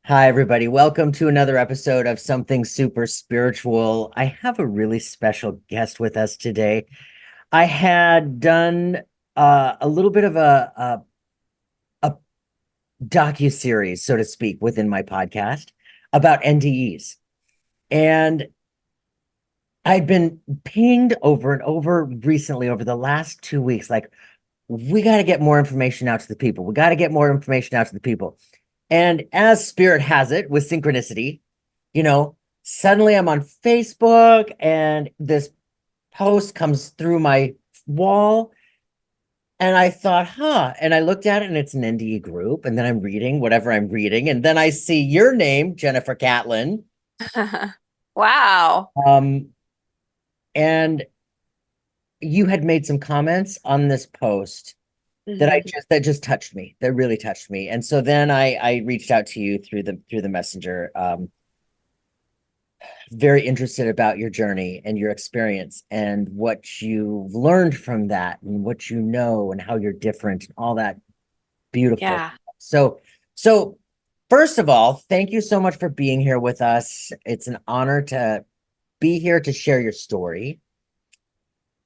Hi, everybody. Welcome to another episode of Something Super Spiritual. I have a really special guest with us today. I had done a little bit of a docu-series, so to speak, within my podcast about NDEs. And I'd been pinged over and over recently over the last 2 weeks, like, we got to get more information out to the people. We got to get more information out to the people. And as spirit has it with synchronicity, you know, suddenly I'm on Facebook and this post comes through my wall. And I thought, and I looked at it and it's an NDE group. And then I'm reading whatever I'm reading. And then I see your name, Jennifer Catlin. Wow. Um, and you had made some comments on this post that just touched me, that really touched me. And so then I reached out to you through the messenger. Very interested about your journey and your experience and what you've learned from that and what you know and how you're different and all that beautiful. Yeah. So first of all, thank you so much for being here with us. It's an honor to be here to share your story.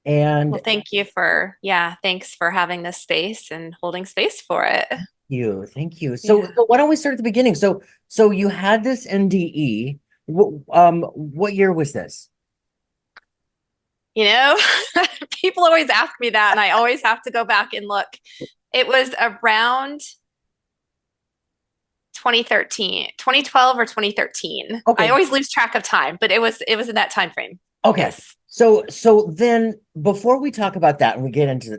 Well, And thanks for having this space and holding space for it. thank you. So, Yeah. so why don't we start at the beginning? So you had this NDE. What year was this? You know, people always ask me that, and I always have to go back and look. It was around 2013, 2012 or 2013. I Okay. always lose track of time, but it was in that time frame. Okay. Yes. So then before we talk about that and we get into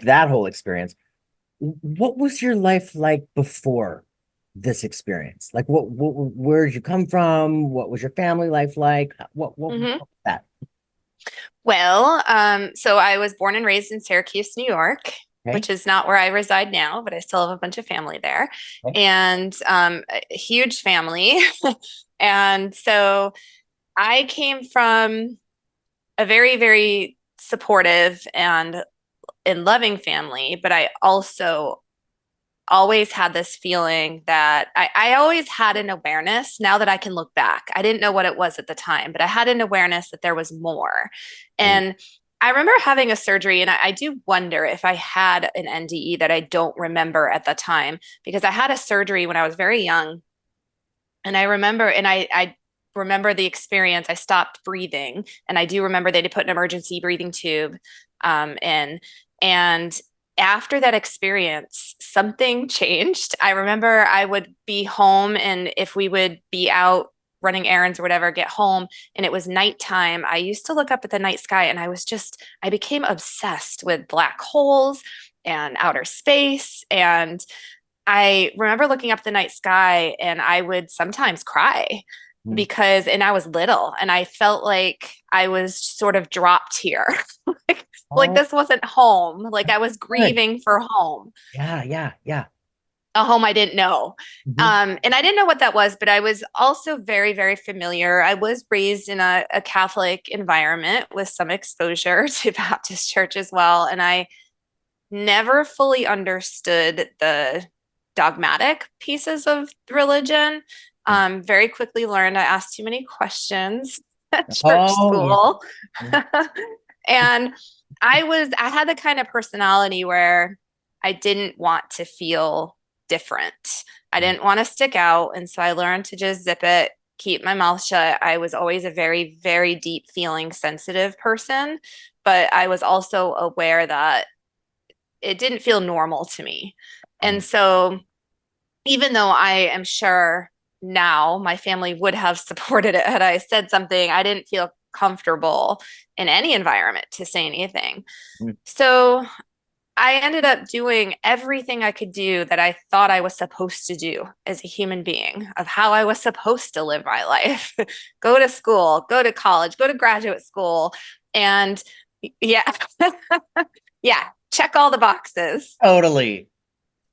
that whole experience, what was your life like before this experience? Like where did you come from? What was your family life like? What hmm was that? Well, so I was born and raised in Syracuse, New York, Okay. which is not where I reside now, but I still have a bunch of family there, Okay. and a huge family. And so I came from a very, very supportive and loving family, but I also always had this feeling that I always had an awareness now that I can look back. I didn't know what it was at the time, but I had an awareness that there was more. Ooh. And I remember having a surgery, and I do wonder if I had an NDE that I don't remember at the time, because I had a surgery when I was very young. And I remember the experience. I stopped breathing, and I do remember they had put an emergency breathing tube in. And after that experience, something changed. I remember I would be home, and if we would be out running errands or whatever, get home, and it was nighttime, I used to look up at the night sky, and I became obsessed with black holes and outer space. And I remember looking up the night sky, and I would sometimes cry Mm. and I was little, and I felt like I was sort of dropped here. like, like Oh, this wasn't home. Like I was good. grieving for home, Yeah. a home I didn't know. Mhm. And I didn't know what that was, but I was also very, very familiar. I was raised in a Catholic environment with some exposure to Baptist church as well. And I never fully understood the dogmatic pieces of religion. Very quickly learned I asked too many questions at church Oh, yeah. school. And I had the kind of personality where I didn't want to feel different. I Mm. didn't want to stick out. And so I learned to just zip it, keep my mouth shut. I was always a very, very deep feeling sensitive person, but I was also aware that it didn't feel normal to me. And Mm. so, even though I am sure now my family would have supported it had I said something, I didn't feel comfortable in any environment to say anything. Mm. So, I ended up doing everything I could do that I thought I was supposed to do as a human being, of how I was supposed to live my life. Go to school, go to college, go to graduate school. And yeah, yeah, check all the boxes. Totally.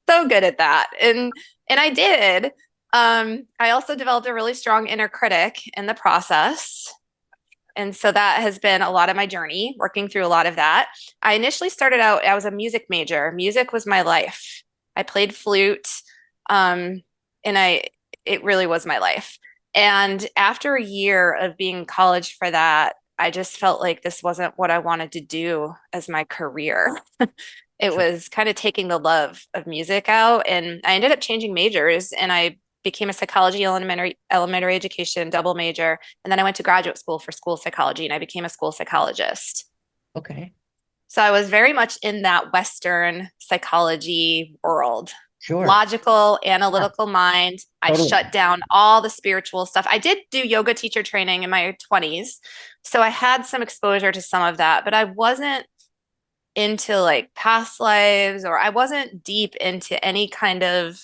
So good at that. And I did. I also developed a really strong inner critic in the process. And so that has been a lot of my journey, working through a lot of that. I initially started out, I was a music major. Music was my life. I played flute. Um, And it really was my life. And after a year of being in college for that, I just felt like this wasn't what I wanted to do as my career. It Sure. was kind of taking the love of music out, and I ended up changing majors, and I became a psychology elementary education double major, and then I went to graduate school for school psychology, and I became a school psychologist. Okay. So I was very much in that Western psychology world. Sure. Logical, Yeah, analytical mind. I totally. shut down all the spiritual stuff. I did do yoga teacher training in my 20s. So I had some exposure to some of that, but I wasn't into like past lives, or I wasn't deep into any kind of,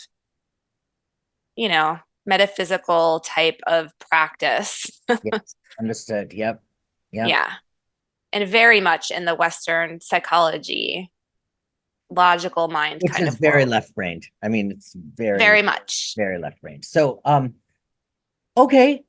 you know, metaphysical type of practice. Yes. Understood. Yep. Yep. Yeah. And very much in the Western psychology, logical mind Which kind is of very world. left-brained. I mean, it's very, Very much. very left-brained. So, okay,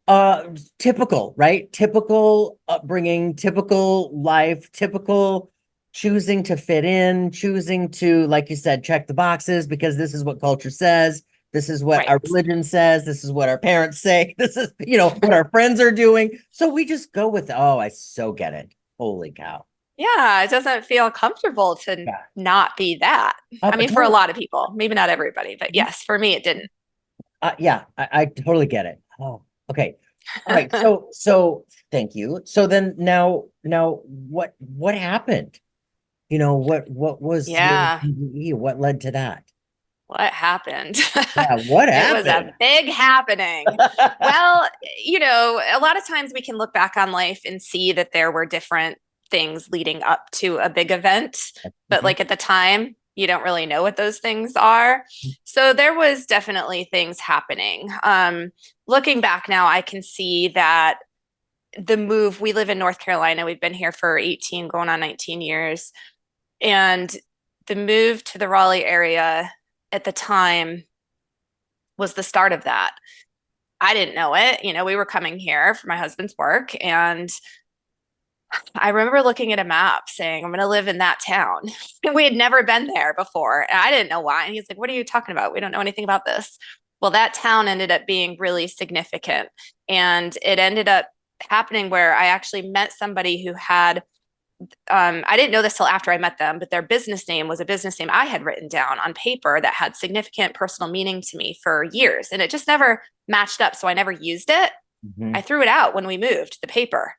typical, right? Typical upbringing, typical life, typical choosing to fit in, choosing to, like you said, check the boxes because this is what culture says. This is what our Right. religion says. This is what our parents say. This is, what our friends are doing. So we just go with, oh, I so get it. Holy cow. Yeah, it doesn't feel comfortable to Yeah. not be that. I mean, for a Totally. lot of people, maybe not everybody, but yes, for me, it didn't. Yeah, I totally get it. Oh, okay. All right. So thank you. So then now what happened? What was your Yeah, PDE? What led to that? what happened? Yeah, what It was a happened? big happening. Well, a lot of times we can look back on life and see that there were different things leading up to a big event, but Mhm. like at the time, you don't really know what those things are. So there was definitely things happening. Looking back now, I can see that the move, we live in North Carolina, we've been here for 18, going on 19 years. And the move to the Raleigh area at the time was the start of that. I didn't know it. We were coming here for my husband's work. And I remember looking at a map saying, I'm going to live in that town. And we had never been there before. And I didn't know why. And he's like, what are you talking about? We don't know anything about this. Well, that town ended up being really significant. And it ended up happening where I actually met somebody who had I didn't know this till after I met them, but their business name was a business name I had written down on paper that had significant personal meaning to me for years. And it just never matched up. So I never used it. I Mhm. threw it out when we moved the paper.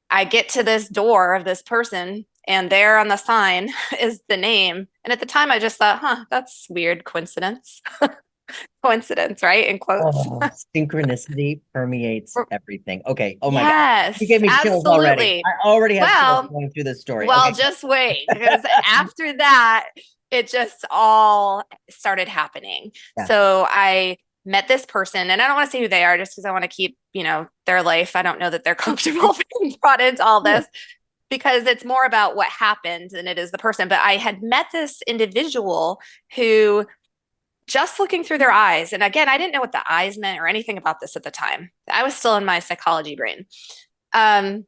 I get to this door of this person, and there on the sign is the name. And at the time, I just thought, that's weird coincidence. Coincidence, right? In quotes. Oh, synchronicity permeates everything. Okay. Oh my God. You gave Yes, me chills already. absolutely. I already have chills Well, going through this story. Well, Okay. just wait, because after that, it just all started happening. Yeah. So I met this person, and I don't want to say who they are just because I want to keep, their life. I don't know that they're comfortable being brought into all Sure. this because it's more about what happened than it is the person. But I had met this individual who, just looking through their eyes, and again, I didn't know what the eyes meant or anything about this at the time. I was still in my psychology brain. Um,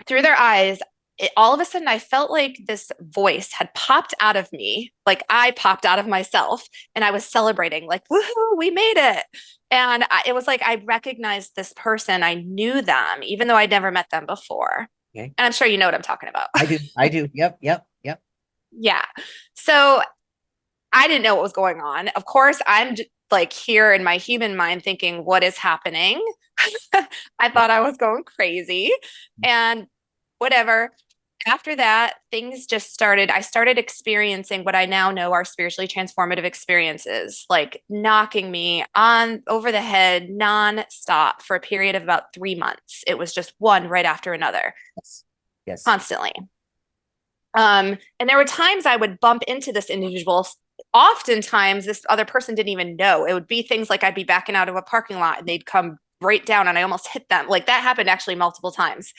Through their eyes, all of a sudden I felt like this voice had popped out of me, like I popped out of myself, and I was celebrating, like, woohoo, we made it. And it was like I recognized this person. I knew them, even though I'd never met them before. Okay. And I'm sure you know what I'm talking about. I do. I do. Yep. Yep. Yep. Yeah. So I didn't know what was going on. Of course, I'm like here in my human mind thinking, what is happening? I Yep. thought I was going crazy and whatever. After that, things just started. I started experiencing what I now know are spiritually transformative experiences, like knocking me on over the head nonstop for a period of about 3 months. It was just one right after another, Yes. Yes. constantly. And there were times I would bump into this individual. Oftentimes, this other person didn't even know. It would be things like I'd be backing out of a parking lot and they'd come right down and I almost hit them. Like that happened actually multiple times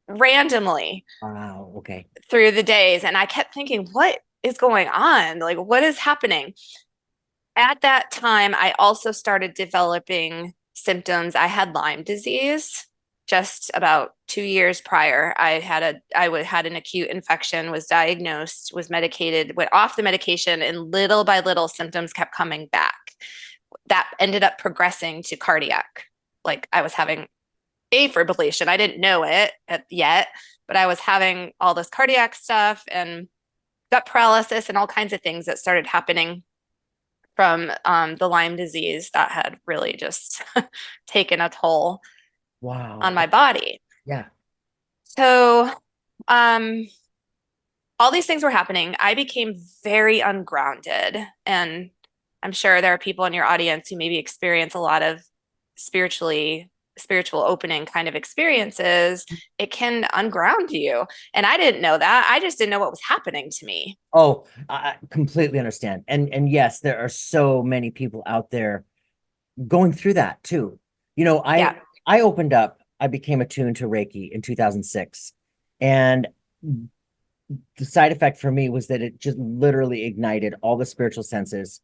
randomly Wow. Okay. through the days. And I kept thinking, what is going on? Like, what is happening? At that time, I also started developing symptoms. I had Lyme disease just about 2 years prior. I had an acute infection, was diagnosed, was medicated, went off the medication, and little by little symptoms kept coming back. ended up progressing to cardiac. Like I was having fibrillation. I didn't know it yet, but I was having all this cardiac stuff and gut paralysis and all kinds of things that started happening from the Lyme disease that had really just taken a toll on Wow. my body. Yeah. So, all these things were happening. I became very ungrounded. And I'm sure there are people in your audience who maybe experience a lot of spiritual opening kind of experiences. It can unground you. And I didn't know that. I just didn't know what was happening to me. Oh, I completely understand. And yes, there are so many people out there going through that too. You know, Yeah. I opened up, I became attuned to Reiki in 2006. And the side effect for me was that it just literally ignited all the spiritual senses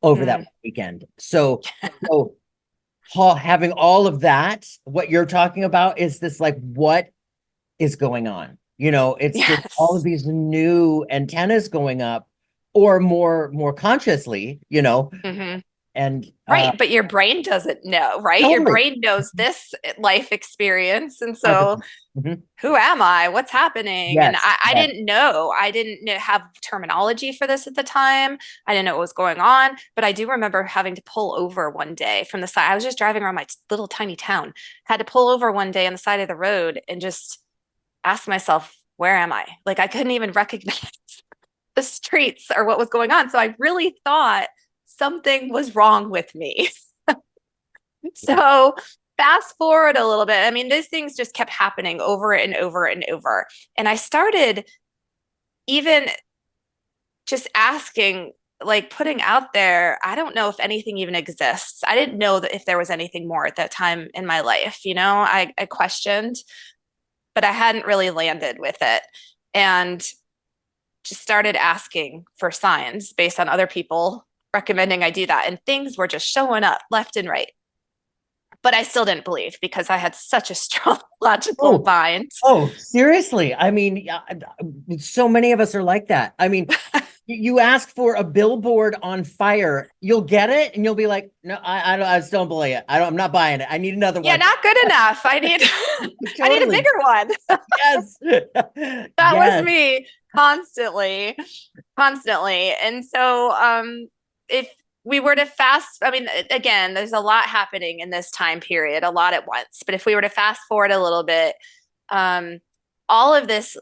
over that Mm. weekend. So having all of that, what you're talking about is this like, what is going on? You know, it's just all of Yes. these new antennas going up, or more consciously, you know, Hmm. and Right. But your brain doesn't know, right? Your totally brain knows this life experience. And so 100%. Mhm. who am I? What's happening? And Yes, I yes. didn't know. I didn't have terminology for this at the time. I didn't know what was going on. But I do remember having to pull over one day from the side. I was just driving around my little tiny town, had to pull over one day on the side of the road and just ask myself, where am I? Like I couldn't even recognize the streets or what was going on. So I really thought something was wrong with me. Yeah. So fast forward a little bit. I mean, these things just kept happening over and over and over. And I started even just asking, like putting out there, I don't know if anything even exists. I didn't know that if there was anything more at that time in my life. I questioned, but I hadn't really landed with it. And just started asking for signs based on other people recommending I do that. And things were just showing up left and right. But I still didn't believe because I had such a strong logical Oh, mind. oh, seriously. I mean, so many of us are like that. I mean, you ask for a billboard on fire, you'll get it, and you'll be like, "No, I just don't believe it. I'm not buying it. I need another Yeah, one." not good enough. I need I need a Totally. bigger one. Yes. That was Yes. me constantly, constantly. And so if we were to fast, I mean, again, there's a lot happening in this time period, a lot at once. But if we were to fast forward a little bit, um, all of this,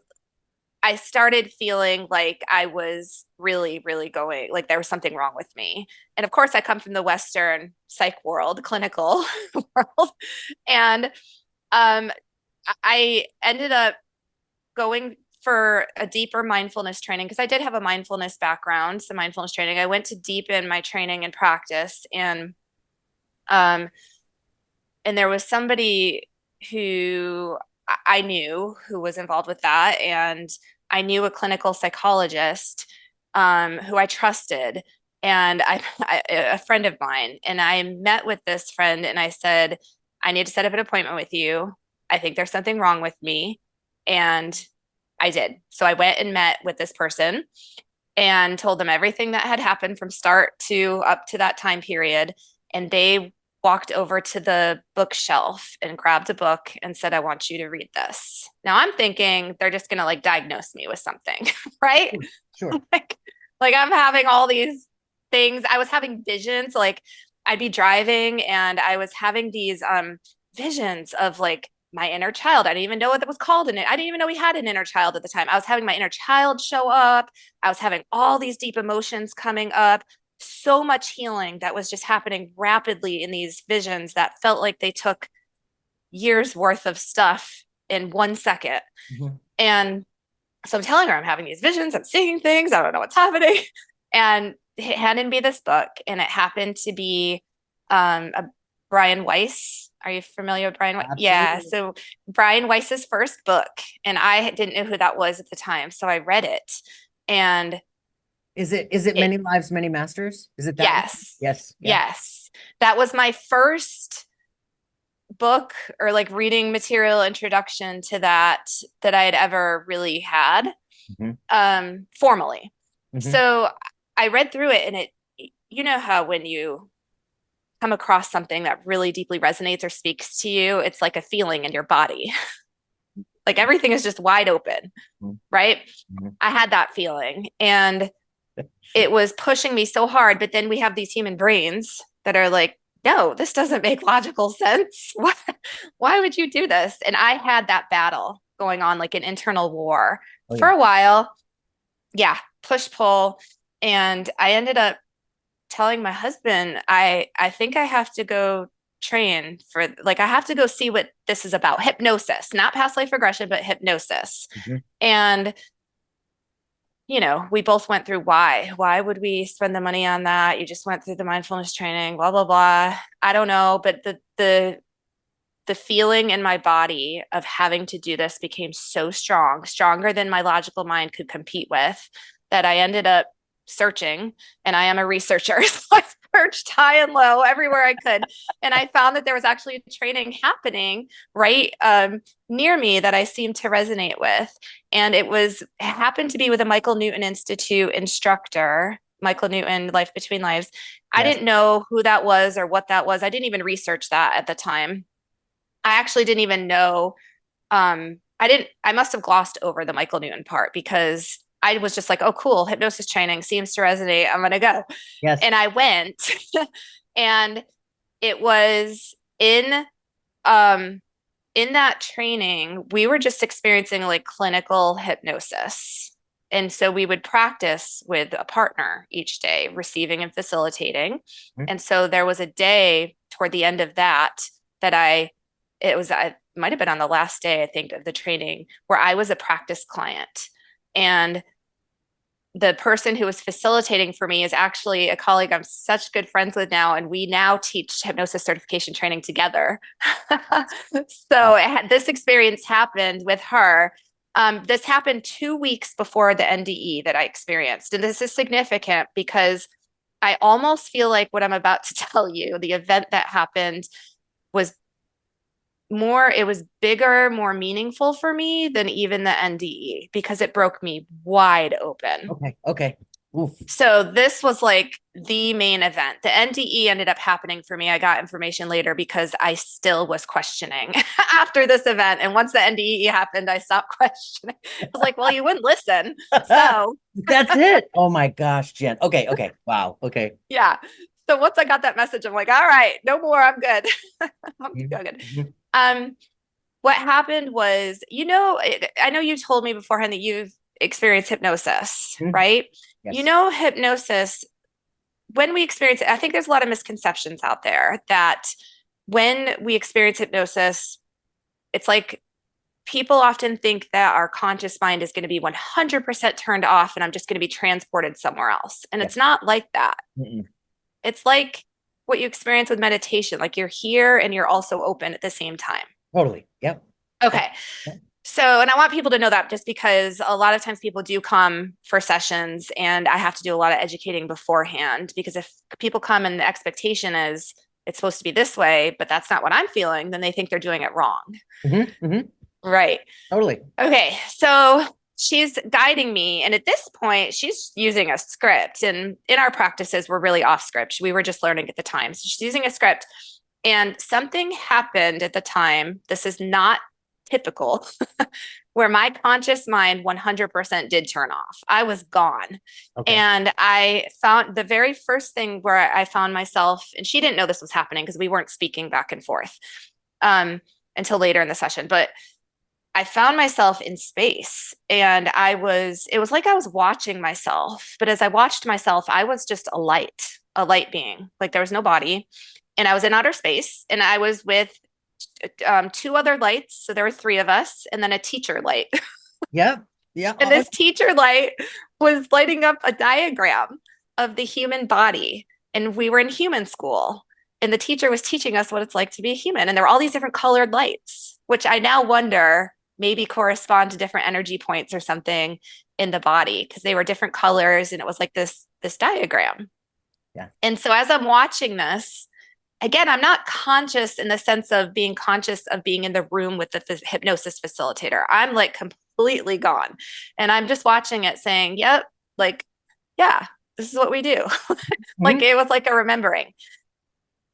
I started feeling like I was really, really going, like there was something wrong with me. And of course, I come from the Western psych world, clinical world. And um, I ended up going for a deeper mindfulness training because I did have a mindfulness background, some mindfulness training. I went to deepen my training and practice, um, and there was somebody who I knew who was involved with that, and I knew a clinical psychologist who I trusted, and a friend of mine, and I met with this friend, and I said, I need to set up an appointment with you. I think there's something wrong with me, and I did. So I went and met with this person and told them everything that had happened from start to up to that time period. And they walked over to the bookshelf and grabbed a book and said, I want you to read this. Now I'm thinking they're just going to like diagnose me with something, right? Sure. like, like I'm having all these things. I was having visions, like I'd be driving and I was having these visions of like my inner child. I didn't even know what that was called in it. I didn't even know we had an inner child at the time. I was having my inner child show up. I was having all these deep emotions coming up, so much healing that was just happening rapidly in these visions that felt like they took years worth of stuff in 1 second. Mhm. And so I'm telling her I'm having these visions, I'm seeing things, I don't know what's happening. And it handed me this book, and it happened to be a Brian Weiss. Are you familiar with Brian Weiss? Yeah. Absolutely. So Brian Weiss's first book, and I didn't know who that was at the time. So I read it, and Is it it, Many Lives, Many Masters? Is it that one? yes, Yes. Yeah. yes, that was my first book or like reading material introduction to that I had ever really had Mhm. formally. Mhm. So I read through it, and it, you know how when you come across something that really deeply resonates or speaks to you, it's like a feeling in your body. Like everything is just wide open, right? Mhm. I had that feeling and it was pushing me so hard. But then we have these human brains that are like, no, this doesn't make logical sense. Why would you do this? And I had that battle going on, like an internal war Oh for yeah. a while. Yeah, push pull. And I ended up telling my husband, I think I have to go train for, like, I have to go see what this is about. Hypnosis, not past life regression, but hypnosis. Mhm. And we both went through why would we spend the money on that? You just went through the mindfulness training, blah blah blah. I don't know, but the feeling in my body of having to do this became so strong, stronger than my logical mind could compete with, that I ended up searching. And I am a researcher. So I searched high and low everywhere I could. And I found that there was actually a training happening right near me that I seemed to resonate with. And it happened to be with a Michael Newton Institute instructor, Michael Newton, Life Between Lives. I Yes. didn't know who that was or what that was. I didn't even research that at the time. I actually didn't even know. I must have glossed over the Michael Newton part because I was just like, oh, cool, hypnosis training seems to resonate. I'm going to go. Yes. And I went and it was um, in that training, we were just experiencing like clinical hypnosis. And so we would practice with a partner each day, receiving and facilitating. Mhm. And so there was a day toward the end of that that I might have been on the last day, I think, of the training where I was a practice client. And the person who was facilitating for me is actually a colleague I'm such good friends with now, and we now teach hypnosis certification training together. So this experience happened with her. This happened 2 weeks before the NDE that I experienced. And this is significant because I almost feel like what I'm about to tell you, the event that happened was it was bigger, more meaningful for me than even the NDE because it broke me wide open. Okay. Okay. Oof. So this was like the main event. The NDE ended up happening for me. I got information later because I still was questioning after this event. And once the NDE happened, I stopped questioning. I was like, well, you wouldn't listen. So That's it. Oh my gosh, Jen. Okay. Okay. Wow. Okay. yeah. So once I got that message, I'm like, all right, no more. I'm good. I'm good. Mhm. Um, what happened was, I know you told me beforehand that you've experienced hypnosis, Mhm. right? Yes. Hypnosis, when we experience it, I think there's a lot of misconceptions out there that when we experience hypnosis, it's like people often think that our conscious mind is going to be 100% turned off and I'm just going to be transported somewhere else. And Yes. it's not like that. Mm-mm. It's like what you experience with meditation, like you're here and you're also open at the same time. Totally. Yep. Yep. Okay. Yep. So, and I want people to know that just because a lot of times people do come for sessions and I have to do a lot of educating beforehand because if people come and the expectation is it's supposed to be this way, but that's not what I'm feeling, then they think they're doing it wrong. Right. Totally. Okay. So she's guiding me. And at this point, she's using a script. And in our practices, we're really off script. We were just learning at the time. So she's using a script. And something happened at the time. This is not typical, where my conscious mind 100% did turn off. I was gone. Okay. And I found the very first thing where I found myself, and she didn't know this was happening because we weren't speaking back and forth until later in the session. But I found myself in space and it was like I was watching myself. But as I watched myself, I was just a light being. Like there was no body. And I was in outer space and I was with two other lights. So there were three of us and then a teacher light. Yeah. Yeah. And this teacher light was lighting up a diagram of the human body. And we were in human school. And the teacher was teaching us what it's like to be a human. And there were all these different colored lights, which I now wonder maybe correspond to different energy points or something in the body because they were different colors and it was like this diagram. Yeah. And so as I'm watching this, again, I'm not conscious in the sense of being conscious of being in the room with the hypnosis facilitator. I'm like completely gone. And I'm just watching it saying, yep, like, yeah, this is what we do. Like Mhm. it was like a remembering.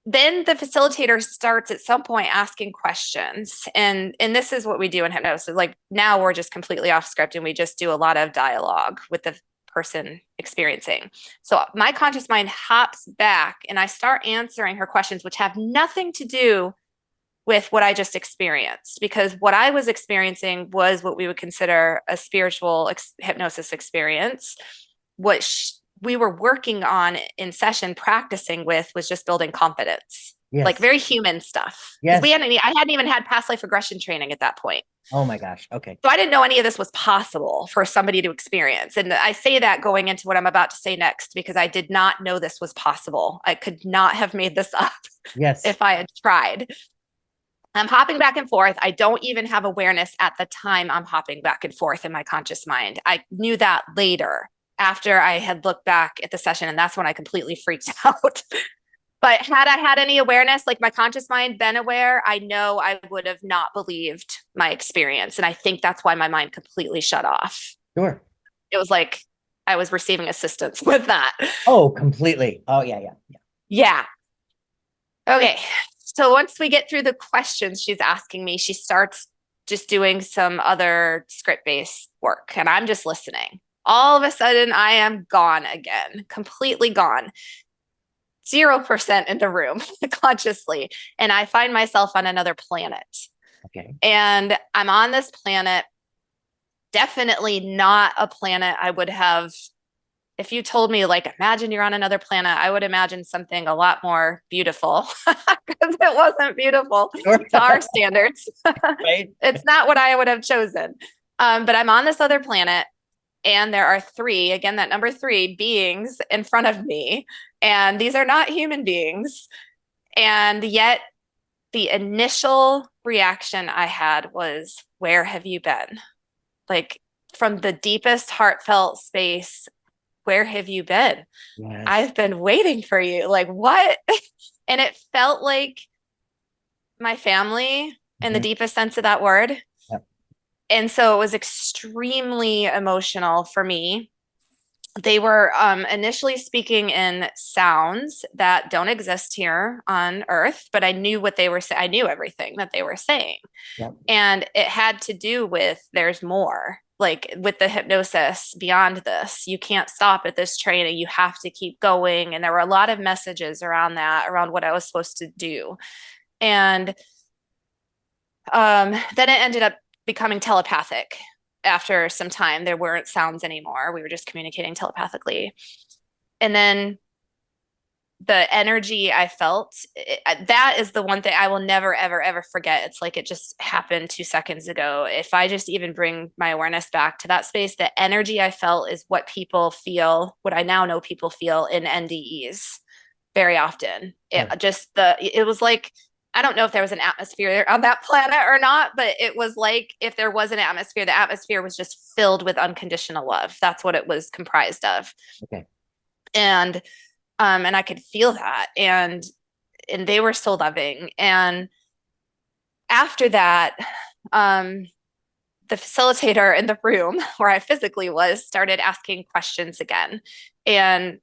then the facilitator starts at some point asking questions, and this is what we do in hypnosis. Like now we're just completely off script and we just do a lot of dialogue with the person experiencing. So my conscious mind hops back and I start answering her questions, which have nothing to do with what I just experienced, because what I was experiencing was what we would consider a spiritual hypnosis experience. What we were working on in session practicing with was just building confidence, like Yes. very human stuff. Because Yes. I hadn't even had past life regression training at that point. Oh my gosh. Okay. So I didn't know any of this was possible for somebody to experience. And I say that going into what I'm about to say next, because I did not know this was possible. I could not have made this up Yes. if I had tried. I'm hopping back and forth. I don't even have awareness at the time I'm hopping back and forth in my conscious mind. I knew that later after I had looked back at the session, and that's when I completely freaked out. But had I had any awareness, like my conscious mind been aware, I know I would have not believed my experience. And I think that's why my mind completely shut off. Sure. It was like I was receiving assistance with that. Oh, completely. Oh, yeah, yeah, yeah. Yeah. Okay. So once we get through the questions she's asking me, she starts just doing some other script-based work, and I'm just listening. All of a sudden, I am gone again, completely gone. 0% in the room consciously. And I find myself on another planet. Okay. And I'm on this planet, definitely not a planet I would have. If you told me, like, imagine you're on another planet, I would imagine something a lot more beautiful, because it wasn't beautiful Sure. to our standards. Right. It's not what I would have chosen. But I'm on this other planet, and there are three, again, that number three beings in front of me. And these are not human beings. And yet, the initial reaction I had was, where have you been? Like, from the deepest heartfelt space, where have you been? Yes. I've been waiting for you. Like, what? And it felt like my family in the deepest sense of that word. Yep. And so it was extremely emotional for me. They were initially speaking in sounds that don't exist here on Earth, but I knew what they were saying. I knew everything that they were saying. Yep. And it had to do with there's more, like with the hypnosis beyond this. You can't stop at this training. You have to keep going. And there were a lot of messages around that, around what I was supposed to do. And then it ended up becoming telepathic. After some time, there weren't sounds anymore. We were just communicating telepathically. And then the energy I felt, that is the one thing I will never, ever, ever forget. It's like it just happened 2 seconds ago. If I just even bring my awareness back to that space, the energy I felt is what people feel, what I now know people feel in NDEs very often. It was like, I don't know if there was an atmosphere on that planet or not, but it was like if there was an atmosphere, the atmosphere was just filled with unconditional love. That's what it was comprised of. Okay. And I could feel that, and they were so loving. And after that, the facilitator in the room where I physically was started asking questions again, and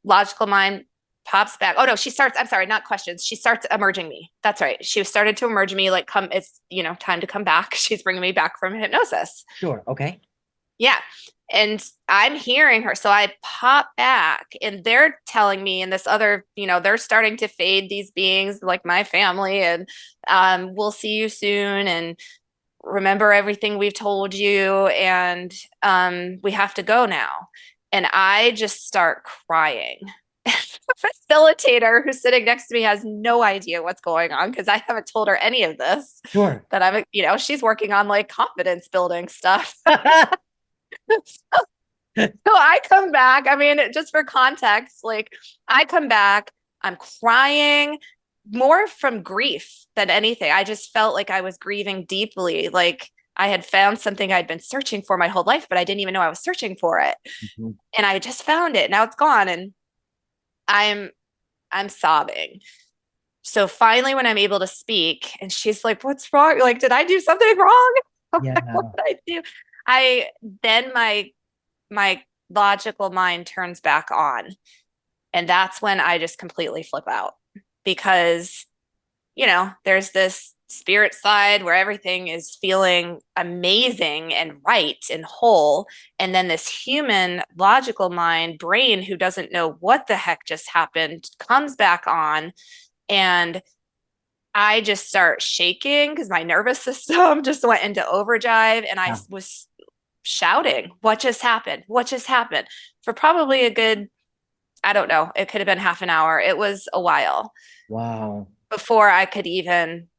logical mind pops back. Oh no, she starts, I'm sorry, not questions. She starts emerging me. That's right. She started to emerge me, like, come, it's, time to come back. She's bringing me back from hypnosis. Sure. Okay. Yeah. And I'm hearing her. So I pop back, and they're telling me, and this other, they're starting to fade, these beings, like my family, and we'll see you soon. And remember everything we've told you. And we have to go now. And I just start crying. The facilitator who's sitting next to me has no idea what's going on, because I haven't told her any of this. Sure. That she's working on like confidence building stuff. So I come back. I mean, just for context, like I come back, I'm crying more from grief than anything. I just felt like I was grieving deeply. Like I had found something I'd been searching for my whole life, but I didn't even know I was searching for it. Mm-hmm. And I just found it. Now it's gone. And I'm sobbing. So finally, when I'm able to speak, and she's like, "What's wrong? Like, did I do something wrong?" Yeah. Like, what did I do? Then my logical mind turns back on, and that's when I just completely flip out, because, there's this spirit side where everything is feeling amazing and right and whole. And then this human logical mind brain who doesn't know what the heck just happened comes back on. And I just start shaking because my nervous system just went into overdrive. And I Yeah. was shouting, "What just happened? What just happened?" For probably a good, I don't know, it could have been half an hour. It was a while Wow. before I could even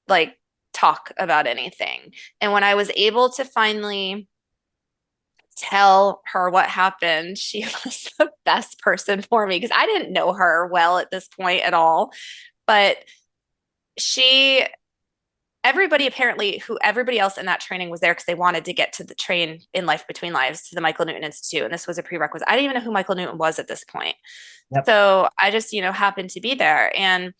like talk about anything. And when I was able to finally tell her what happened, she was the best person for me because I didn't know her well at this point at all. But she, everybody apparently, who everybody else in that training was there because they wanted to get to the train in Life Between Lives to the Michael Newton Institute. And this was a prerequisite. I didn't even know who Michael Newton was at this point. Yep. So I just, happened to be there. And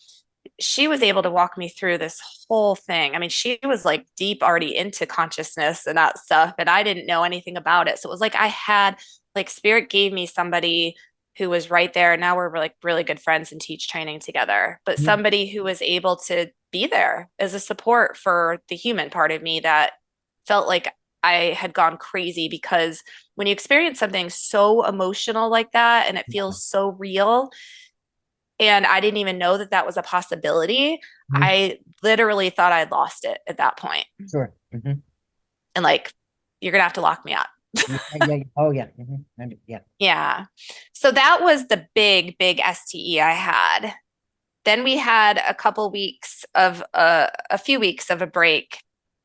she was able to walk me through this whole thing. I mean, she was like deep already into consciousness and that stuff, and I didn't know anything about it. So it was like I had, like, spirit gave me somebody who was right there. Now we're like really good friends and teach training together, but Mhm. somebody who was able to be there as a support for the human part of me that felt like I had gone crazy. Because when you experience something so emotional like that and it Yeah. feels so real, and I didn't even know that that was a possibility. Mhm. I literally thought I'd lost it at that point. Sure. And like, you're going to have to lock me up. Yeah, yeah, yeah. Oh, yeah. Yeah. Yeah. So that was the big, big STE I had. Then we had a couple weeks of a few weeks of a break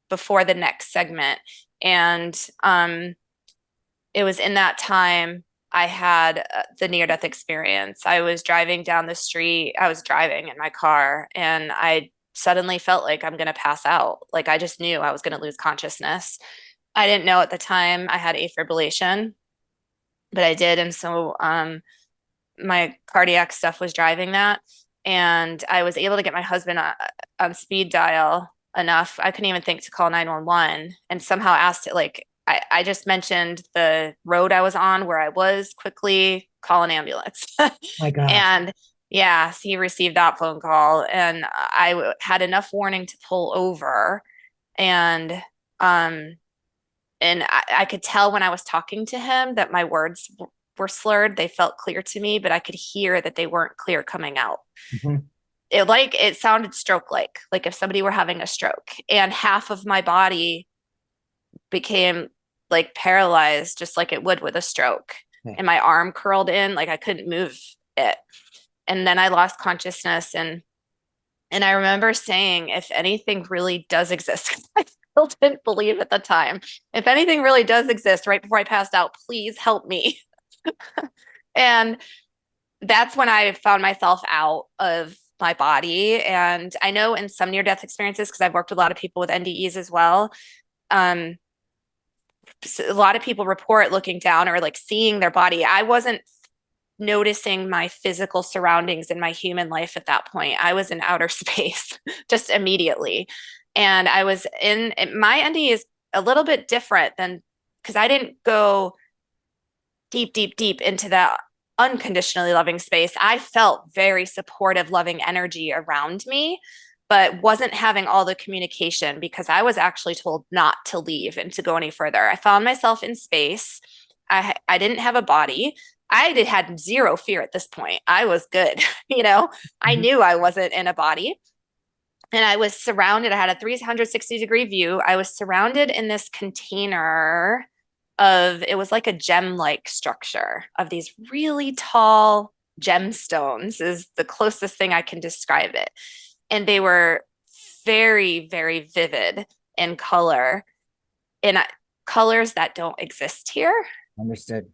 before the next segment. And it was in that time I had the near death experience. I was driving down the street. I was driving in my car and I suddenly felt like I'm going to pass out. Like I just knew I was going to lose consciousness. I didn't know at the time I had afibrillation, but I did. And so my cardiac stuff was driving that. And I was able to get my husband on speed dial enough. I couldn't even think to call 911 and somehow asked it. Like, I just mentioned the road I was on where I was, quickly call an ambulance. My gosh. And yeah, so he received that phone call and I had enough warning to pull over. And, um, I could tell when I was talking to him that my words were slurred. They felt clear to me, but I could hear that they weren't clear coming out. Mhm. It sounded stroke like if somebody were having a stroke, and half of my body became like paralyzed, just like it would with a stroke. Okay. And my arm curled in, like I couldn't move it. And then I lost consciousness, and I remember saying, if anything really does exist, I still didn't believe at the time. If anything really does exist right before I passed out, please help me. And that's when I found myself out of my body. And I know in some near death experiences, because I've worked with a lot of people with NDEs as well, um, a lot of people report looking down or like seeing their body. I wasn't noticing my physical surroundings in my human life at that point. I was in outer space just immediately. And I was in my NDE is a little bit different than, because I didn't go deep, deep, deep into that unconditionally loving space. I felt very supportive, loving energy around me, but wasn't having all the communication because I was actually told not to leave and to go any further. I found myself in space. I didn't have a body. Had zero fear at this point. I was good. I Mhm. knew I wasn't in a body. And I was surrounded. I had a 360-degree view. I was surrounded in this container it was like a gem-like structure of these really tall gemstones, is the closest thing I can describe it. And they were very, very vivid in color, in colors that don't exist here. Understood.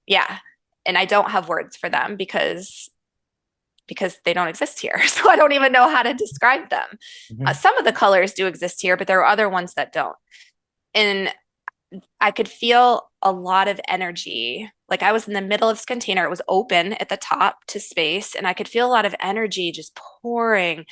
Yeah. And I don't have words for them because they don't exist here. So I don't even know how to describe them. Mhm. Some of the colors do exist here, but there are other ones that don't. And I could feel a lot of energy. Like I was in the middle of this container. It was open at the top to space, and I could feel a lot of energy just pouring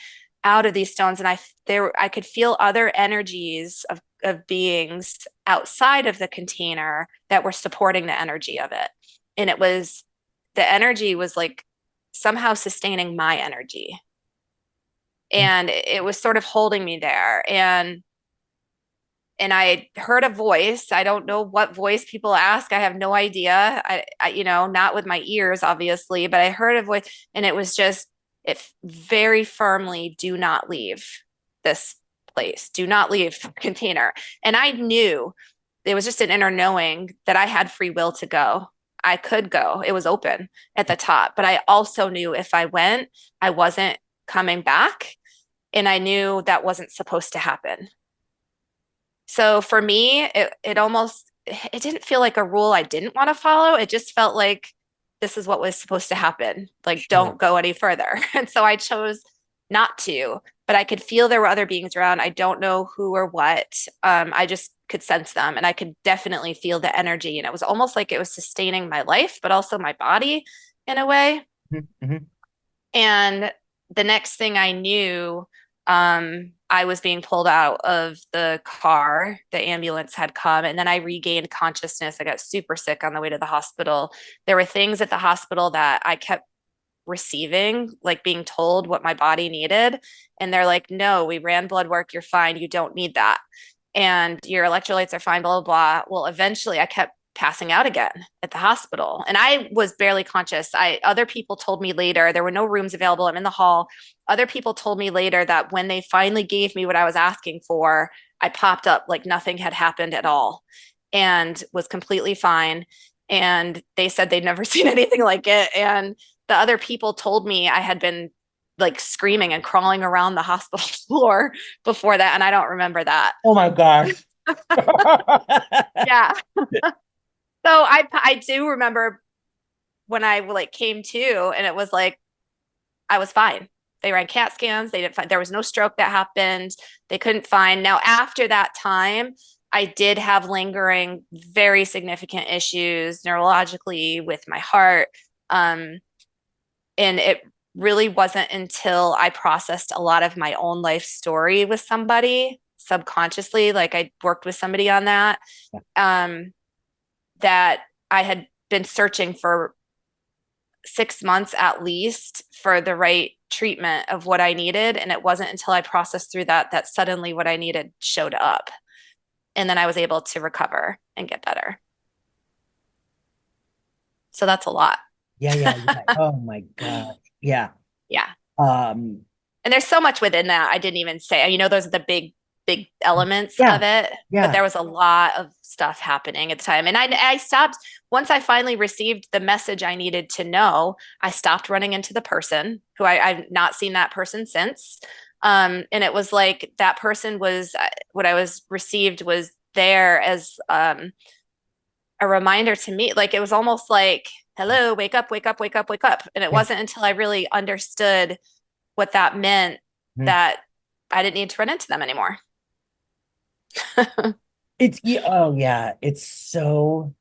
out of these stones. And I could feel other energies of beings outside of the container that were supporting the energy of it. And the energy was like somehow sustaining my energy. And it was sort of holding me there. And I heard a voice. I don't know what voice people ask. I have no idea. Not with my ears, obviously, but I heard a voice, and it was just, it very firmly, do not leave this place. Do not leave the container. And I knew, it was just an inner knowing that I had free will to go. I could go. It was open at the top, but I also knew if I went, I wasn't coming back. And I knew that wasn't supposed to happen. So for me, it didn't feel like a rule I didn't want to follow. It just felt like this is what was supposed to happen. Like, Sure. don't go any further. And so I chose not to, but I could feel there were other beings around. I don't know who or what. I just could sense them, and I could definitely feel the energy. And it was almost like it was sustaining my life, but also my body in a way. Mm-hmm. And the next thing I knew, I was being pulled out of the car. The ambulance had come, and then I regained consciousness. I got super sick on the way to the hospital. There were things at the hospital that I kept receiving, like being told what my body needed. And they're like, no, we ran blood work. You're fine. You don't need that. And your electrolytes are fine, blah, blah, blah. Well, eventually I kept passing out again at the hospital, and I was barely conscious. Other people told me later, there were no rooms available. I'm in the hall. Other people told me later that when they finally gave me what I was asking for, I popped up like nothing had happened at all and was completely fine. And they said they'd never seen anything like it. And the other people told me I had been like screaming and crawling around the hospital floor before that. And I don't remember that. Oh my gosh. Yeah. So I do remember when I like came to, and it was like I was fine. They ran CAT scans. They didn't find, there was no stroke that happened. They couldn't find. Now, after that time, I did have lingering, very significant issues neurologically with my heart. And it really wasn't until I processed a lot of my own life story with somebody subconsciously, like I worked with somebody on that, that I had been searching for 6 months at least for the right treatment of what I needed. And it wasn't until I processed through that suddenly what I needed showed up. And then I was able to recover and get better. So that's a lot. Yeah. Oh my God. Yeah. Yeah. Um, And there's so much within that I didn't even say. Those are the big elements yeah, of it. But yeah. there was a lot of stuff happening at the time. And I stopped, once I finally received the message I needed to know, I stopped running into the person who I've not seen that person since. And it was like that person was, what I was received was there as a reminder to me. Like it was almost like, hello, wake up, wake up, wake up, wake up. And it Yeah. wasn't until I really understood what that meant Mhm. that I didn't need to run into them anymore. Oh yeah, it's so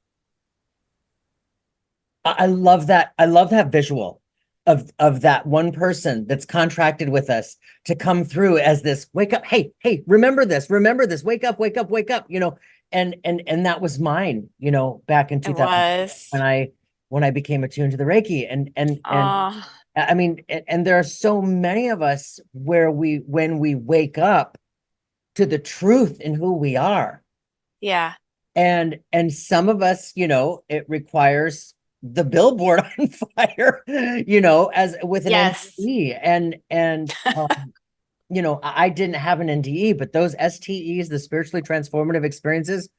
I love that. I love that visual of that one person that's contracted with us to come through as this wake up, hey, remember this, wake up, wake up, wake up, and that was mine, back in It 2000 was. when I became attuned to the Reiki. And Oh, I mean, and there are so many of us where when we wake up to the truth in who we are. yeah. And some of us, it requires the billboard on fire, as with an Yes. NDE. I didn't have an NDE, but those STEs, the spiritually transformative experiences,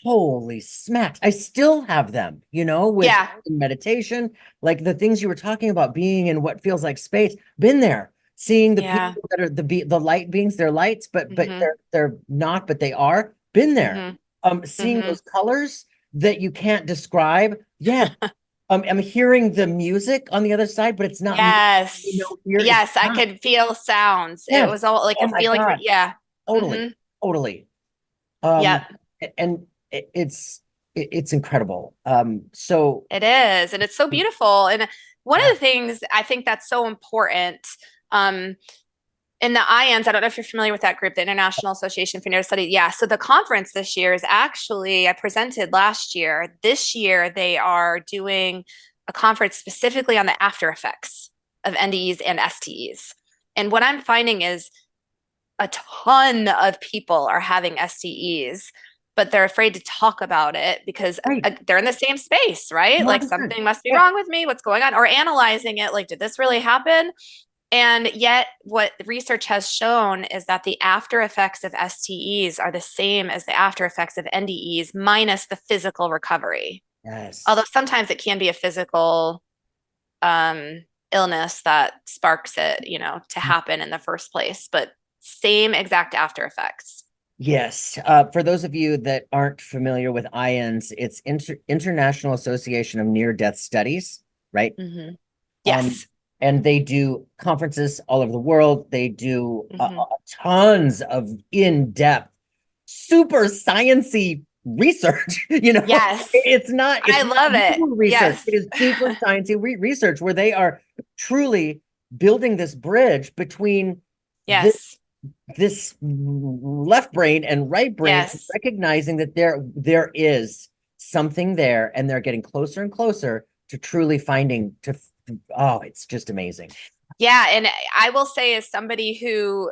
holy smacks, I still have them, with Yeah. meditation, like the things you were talking about, being in what feels like space, been there, seeing the Yeah. people that are the light beings, they're lights, but Mm-hmm. they're not, but they are, been there. Mm-hmm. Seeing Mm-hmm. those colors that you can't describe. Yeah. I'm hearing the music on the other side, but it's not music, Yes. here. It's Yes. I not. could feel sounds. It Yes. was all like Oh a my feeling. God. Yeah. Totally. Mm-hmm. Totally. Um, Yep. and it's incredible. So It is. And it's so beautiful. And one of yeah. the things I think that's so important, um, in the IANS, I don't know if you're familiar with that group, the International Association for Neuro Study. Yeah. So the conference this year is actually, I presented last year. This year, they are doing a conference specifically on the after effects of NDEs and STEs. And what I'm finding is a ton of people are having STEs, but they're afraid to talk about it because Right. they're in the same space, right? Like 100%. something must be Yeah. wrong with me. What's going on? Or analyzing it. Like, did this really happen? And yet, what research has shown is that the after effects of STEs are the same as the after effects of NDEs, minus the physical recovery. Although Yes. sometimes it can be a physical illness that sparks it, to happen in the first place, but same exact after effects. Yes. For those of you that aren't familiar with IANS, it's International Association of Near-Death Studies, right? Mm-hmm. Um, Yes. and they do conferences all over the world. They do Mm-hmm. tons of in-depth, super sciencey research. Yes. It's I not love it. new research. Yes. It is super sciencey research where they are truly building this bridge between this Yes. this left brain and right brain, Yes. recognizing that there is something there, and they're getting closer and closer to truly finding to it's just amazing. Yeah. And I will say, as somebody who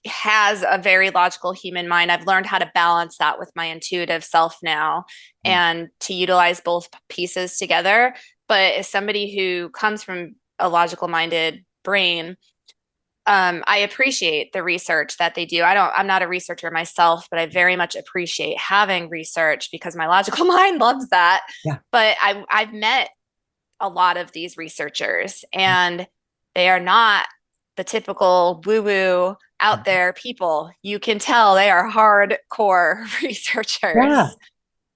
has a very logical human mind, I've learned how to balance that with my intuitive self now and to utilize both pieces together. But as somebody who comes from a logical minded brain, I appreciate the research that they do. I'm not a researcher myself, but I very much appreciate having research because my logical mind loves that. Yeah. But I've met a lot of these researchers, and they are not the typical woo-woo out there people. You can tell they are hardcore Yeah. researchers. Yeah.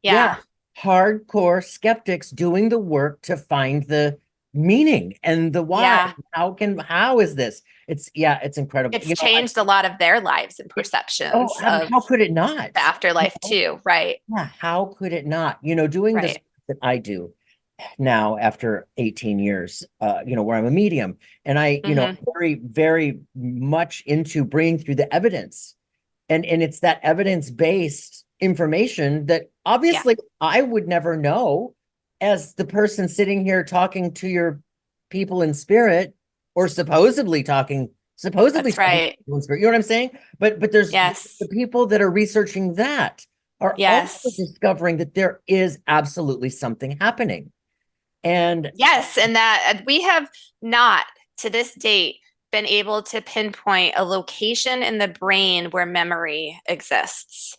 Yeah. Hardcore skeptics doing the work to find the meaning and the why. Yeah. How is this? It's incredible. It's changed a lot of their lives and perceptions of How could it not? the afterlife too. Right. Yeah, how could it not? Doing this Right. that I do now after 18 years, where I'm a medium, and I, Mm-hmm. very, very much into bringing through the evidence, and it's that evidence-based information that Yeah. obviously I would never know as the person sitting here talking to your people in spirit, or supposedly That's talking to right. people in spirit. You know what I'm saying? But there's Yes. the people that are researching that are also Yes. discovering that there is absolutely something happening. And Yes. And that we have not to this date been able to pinpoint a location in the brain where memory exists.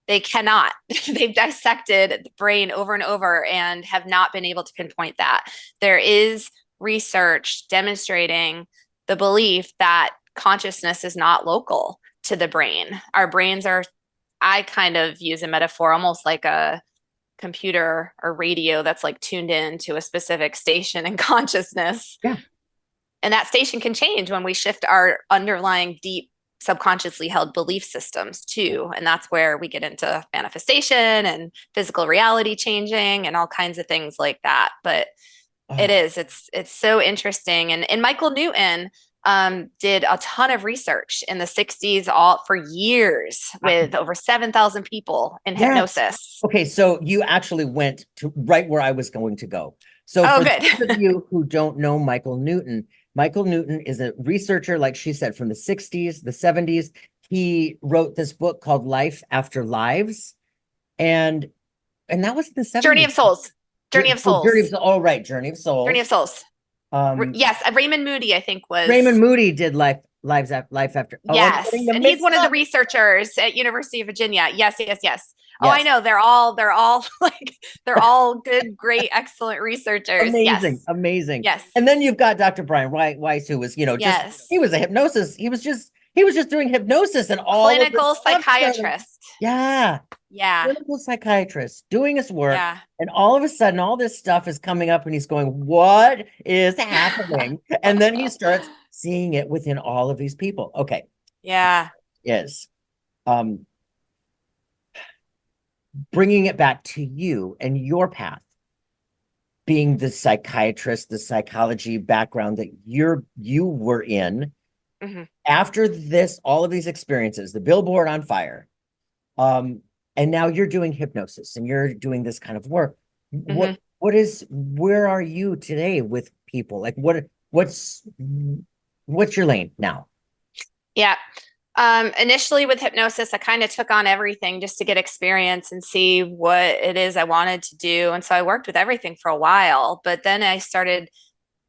They cannot. They've dissected the brain over and over and have not been able to pinpoint that. There is research demonstrating the belief that consciousness is not local to the brain. Our brains are, I kind of use a metaphor almost like a computer or radio that's like tuned in to a specific station in consciousness. yeah, And that station can change when we shift our underlying deep subconsciously held belief systems too. And that's where we get into manifestation and physical reality changing and all kinds of things like that. But oh, it's so interesting. And Michael Newton did a ton of research in the 60s all for years with over 7,000 people in yes. hypnosis. Okay, so you actually went to right where I was going to go. So Oh, for good. those of you who don't know Michael Newton is a researcher, like she said, from the 60s, the 70s. He wrote this book called Life After Lives. And that was in the Journey 70s. of Souls. Journey of Souls. Oh, right, Journey of Journey of Souls. Souls. Um, Yes, Raymond Moody, I think, Raymond was. Moody did Life After. Oh, I'm getting Yes, them and he's mixed one of the up. researchers at University of Virginia. Yes, yes, yes. Oh, I Yes. know. They're all like they're all good, great, excellent researchers. Amazing, Yes, amazing. yes, And then you've got Dr. Brian Weiss, who was, just he yes. was a hypnosis. He was just doing hypnosis, and all of this Clinical stuff started. psychiatrist. Yeah, Yeah, clinical psychiatrist doing his work, yeah. and all of a sudden, all this stuff is coming up, and he's going, "What is happening?" And then he starts seeing it within all of these people. Okay, Yeah. is um bringing it back to you and your path, being the psychiatrist, the psychology background that you were in. Hmm. After this, all of these experiences, the billboard on fire, and now you're doing hypnosis and you're doing this kind of work. Hmm. where are you today with people? Like what's your lane now? Yeah. Initially with hypnosis, I kind of took on everything just to get experience and see what it is I wanted to do. And so I worked with everything for a while, but then I started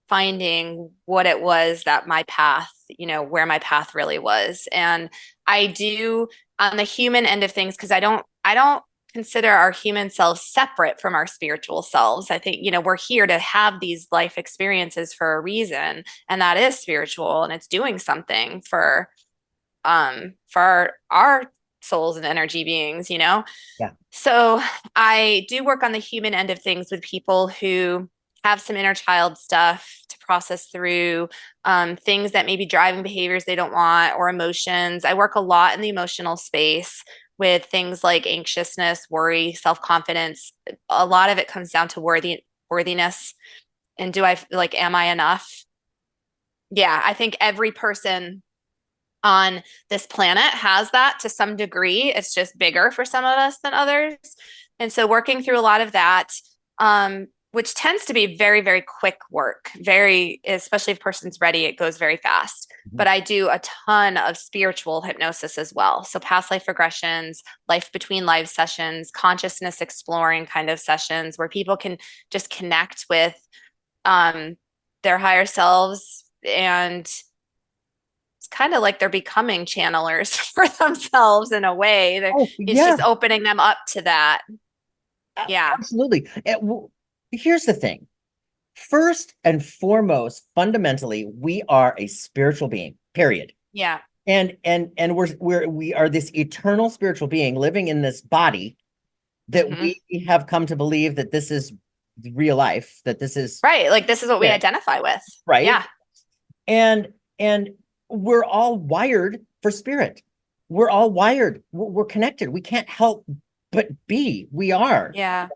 finding what it was that my path, where my path really was. And I do on the human end of things, because I don't consider our human selves separate from our spiritual selves. I think, we're here to have these life experiences for a reason, and that is spiritual, and it's doing something for our souls and energy beings. Yeah. So I do work on the human end of things with people who have some inner child stuff to process through, things that may be driving behaviors they don't want, or emotions. I work a lot in the emotional space with things like anxiousness, worry, self-confidence. A lot of it comes down to worthiness. And am I enough? Yeah, I think every person on this planet has that to some degree. It's just bigger for some of us than others. And so working through a lot of that, which tends to be very, very quick work, especially if a person's ready, it goes very fast. Mhm. But I do a ton of spiritual hypnosis as well. So past life regressions, life between lives sessions, consciousness exploring kind of sessions where people can just connect with um, their higher selves, and it's kind of like they're becoming channelers for themselves in a way. Oh, It's yeah, just opening them up to that. Yeah. absolutely. Here's the thing. First and foremost, fundamentally, we are a spiritual being, period. Yeah. And we are this eternal spiritual being living in this body that Hmm. we have come to believe that this is real life, that this is Right. Like this is what we it, identify with. right? Yeah. And we're all wired for spirit. We're all wired. We're connected. We can't help but be. We are. Yeah.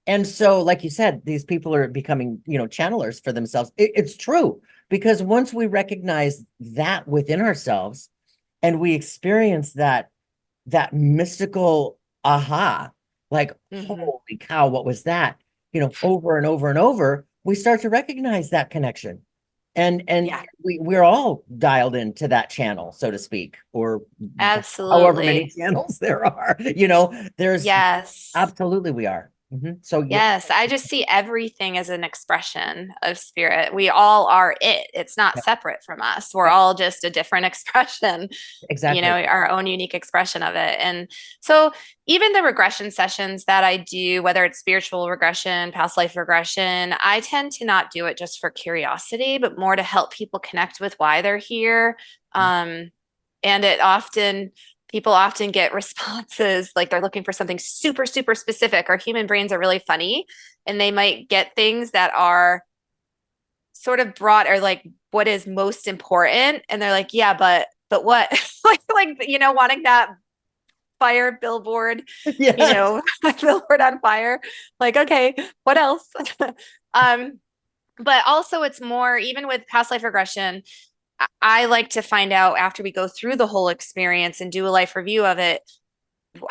And so, like you said, these people are becoming, channelers for themselves. It's true because once we recognize that within ourselves and we experience that mystical aha, like, Hmm. holy cow, what was that? Over and over and over, we start to recognize that connection. And Yeah. we're all dialed into that channel, so to speak, or however many Absolutely. channels there are. There's Yes. absolutely we are. So yeah, Yes, I just see everything as an expression of spirit. We all are it. It's not yeah, separate from us. We're yeah, all just a different expression, exactly. our own unique expression of it. And so, even the regression sessions that I do, whether it's spiritual regression, past life regression, I tend to not do it just for curiosity, but more to help people connect with why they're here. Um, and people often get responses like they're looking for something super, super specific. Our human brains are really funny, and they might get things that are sort of broad, or like what is most important. And they're like, yeah, but what? Wanting that fire billboard, Yes. billboard on fire. Like, okay, what else? um, but also it's more, even with past life regression, I like to find out after we go through the whole experience and do a life review of it,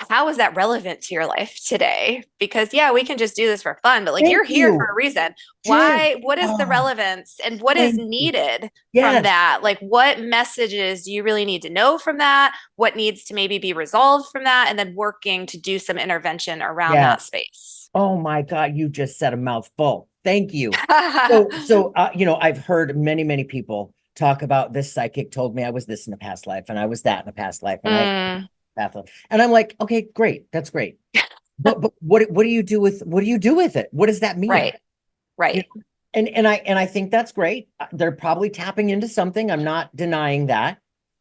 how is that relevant to your life today? Because yeah, we can just do this for fun, but like Thank you're here for you, a reason. Jen. What is the Oh, relevance and what is thank you. needed from Yes. that? Like what messages do you really need to know from that? What needs to maybe be resolved from that? And then working to do some intervention around Yeah. that space. Oh my God, you just said a mouthful. Thank you. I've heard many, many people talk about this psychic told me I was this in a past life and I was that in a past life and I Mm, past life. And I'm like, okay, great. That's great. But what do you do with it? What does that mean? right, You right. know? And I think that's great. They're probably tapping into something. I'm not denying that.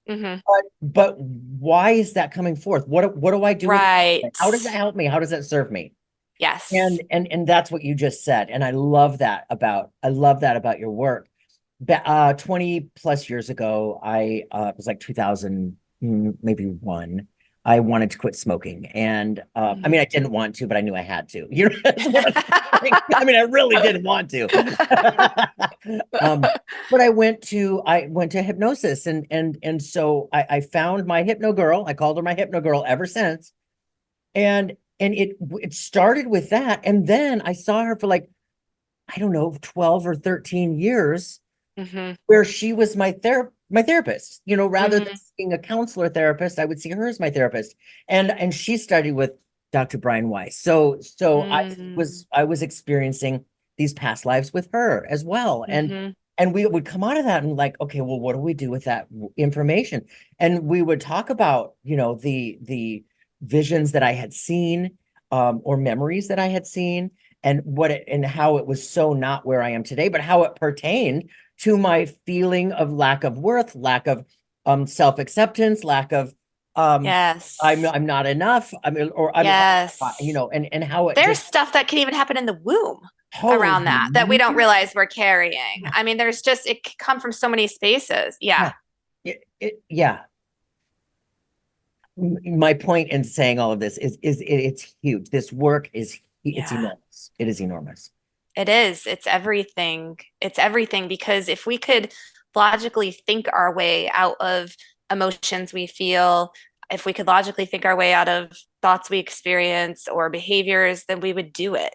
Hmm. But why is that coming forth? What do I do with Right. it? How does that help me? How does that serve me? Yes. And that's what you just said. And I love that about your work. 20 plus years ago, it was like 2000, maybe one. I wanted to quit smoking. And I mean, Mhm. I didn't want to, but I knew I had to. That's what I'm saying. I mean, I really didn't want to. But I went to hypnosis and so I found my hypno girl. I called her my hypno girl ever since. And it started with that. And then I saw her for like I don't know, 12 or 13 years Hmm. where she was my therapist, rather than Hmm. seeing a counselor therapist, I would see her as my therapist. And she studied with Dr. Brian Weiss. So Mm. I was experiencing these past lives with her as well. Hmm. And we would come out of that and like, okay, well, what do we do with that information? And we would talk about, the visions that I had seen, or memories that I had seen, and and how it was so not where I am today, but how it pertained to my feeling of lack of worth, lack of self-acceptance, lack of um Yes. I'm not enough. I mean, or I'm Yes. and how it There's just stuff that can even happen in the womb holy around that we don't realize we're carrying. I mean, there's just, it can come from so many spaces. Yeah. yeah. Yeah. My point in saying all of this it's huge. This work is it's Yeah. enormous. It is enormous. It is. It's everything. It's everything because if we could logically think our way out of emotions we feel, if we could logically think our way out of thoughts we experience or behaviors, then we would do it.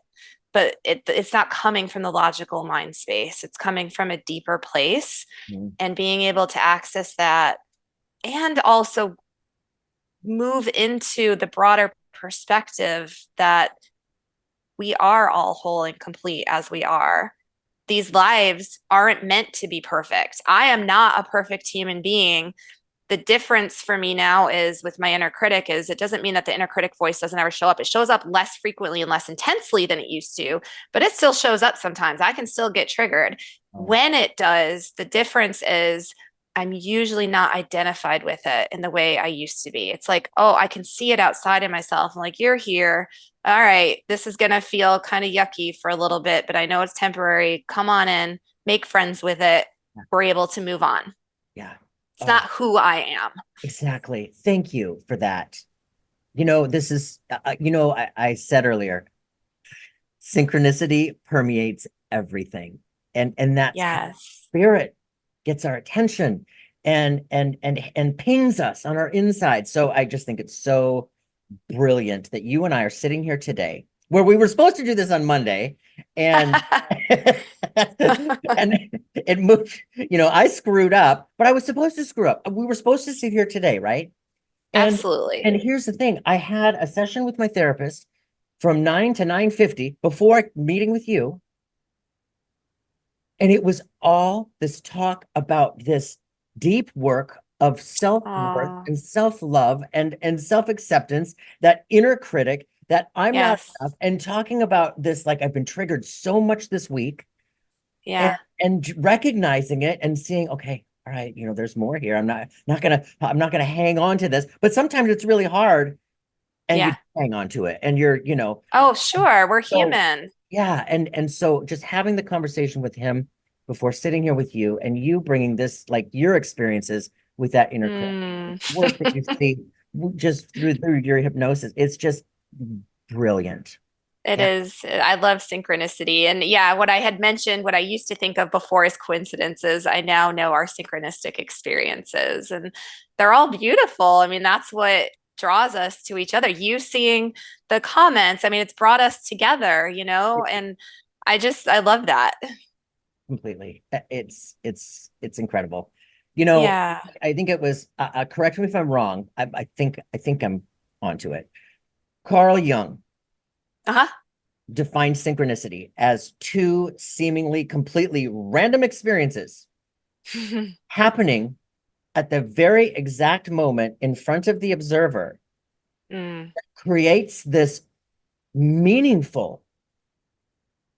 But it's not coming from the logical mind space. It's coming from a deeper place, Mhm. and being able to access that and also move into the broader perspective that we are all whole and complete as we are. These lives aren't meant to be perfect. I am not a perfect human being. The difference for me now is with my inner critic is it doesn't mean that the inner critic voice doesn't ever show up. It shows up less frequently and less intensely than it used to, but it still shows up sometimes. I can still get triggered. Oh, When it does, the difference is I'm usually not identified with it in the way I used to be. It's like, oh, I can see it outside of myself. I'm like, you're here. All right, this is going to feel kind of yucky for a little bit, but I know it's temporary. Come on in, make friends with it. We're able to move on. yeah. It's Oh, not who I am. exactly. Thank you for that. This is, I said earlier, synchronicity permeates everything. And that's how Yes. spirit gets our attention and pings us on our inside. So I just think it's so brilliant that you and I are sitting here today, where we were supposed to do this on Monday, and and it moved, I screwed up, but I was supposed to screw up. We were supposed to sit here today, right? And Absolutely. and here's the thing. I had a session with my therapist from 9 to 9:50 before meeting with you. And it was all this talk about this deep work of self-worth Oh, and self-love and self-acceptance, that inner critic that I'm not yes. enough, and talking about this like I've been triggered so much this week, and Yeah. recognizing it and seeing, okay, all right, there's more here. I'm not gonna hang on to this. But sometimes it's really hard and you Yeah. hang on to it and you're, Oh, sure. We're so human. yeah, and so just having the conversation with him before sitting here with you, and you bringing this, like, your experiences with that inner critic, Mm. work that you see just through your hypnosis, it's just brilliant. It Yeah, is. I love synchronicity. And yeah, what I had mentioned, what I used to think of before as coincidences, I now know are synchronistic experiences. And they're all beautiful. I mean, that's what draws us to each other. You seeing the comments, I mean, it's brought us together, and I love that. completely. It's incredible. Yeah. I think it was, correct me if I'm wrong. I think I'm onto it. Carl Jung Uh-huh. defined synchronicity as two seemingly completely random experiences happening at the very exact moment in front of the observer, Mm. creates this meaningful,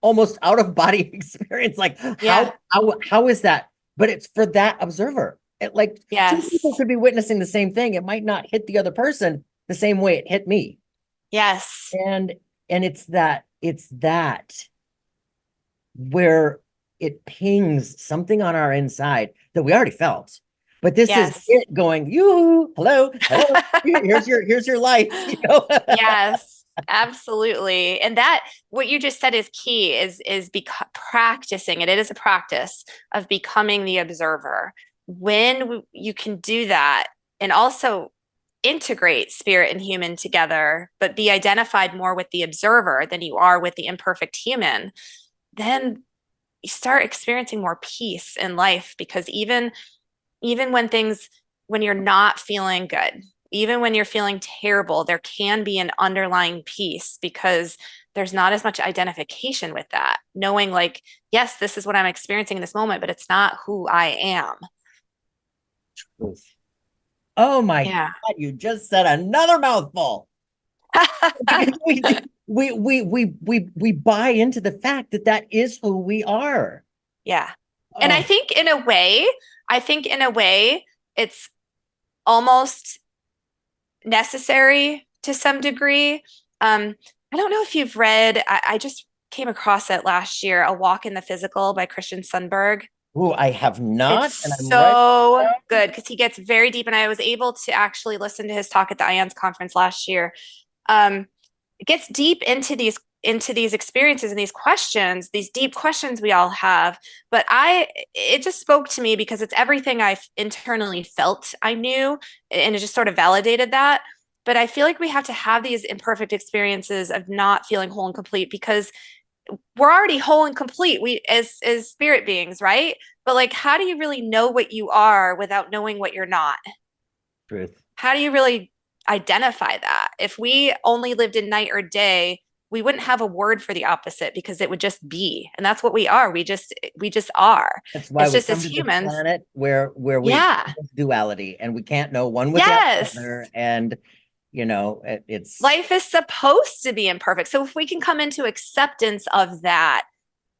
almost out of body experience. Like, Yeah. how is that? But it's for that observer. Like, two people Yes. could be witnessing the same thing. It might not hit the other person the same way it hit me. Yes. And it's that where it pings something on our inside that we already felt. But this is Yes. it going, you, hello, hello, here's your light. Yes, absolutely. And that what you just said is key is practicing it. It is a practice of becoming the observer. When you can do that and also integrate spirit and human together, but be identified more with the observer than you are with the imperfect human, then you start experiencing more peace in life, because even when you're not feeling good, even when you're feeling terrible, there can be an underlying peace, because there's not as much identification with that, knowing like, yes, this is what I'm experiencing in this moment, but it's not who I am. Truth. Oh my Yeah. God, you just said another mouthful. Because we buy into the fact that that is who we are. Yeah. And Oh, I think in a way, it's almost necessary to some degree. I don't know if you've read, I just came across it last year, A Walk in the Physical by Christian Sundberg. ooh, I have It's not, and I'm right. so good because he gets very deep, and I was able to actually listen to his talk at the IANS conference last year. Um, it gets deep into these experiences and these questions, these deep questions we all have. But it just spoke to me because it's everything I've internally felt I knew, and it just sort of validated that. But I feel like we have to have these imperfect experiences of not feeling whole and complete, because we're already whole and complete, we as spirit beings, right? But like, how do you really know what you are without knowing what you're not? Truth. How do you really identify that? If we only lived in night or day, we wouldn't have a word for the opposite, because it would just be. And that's what we are. We just are. That's why It's we just as come to this humans. planet where we Yeah. experience duality and we can't know one without the Yes. other. And it's Life is supposed to be imperfect. So if we can come into acceptance of that,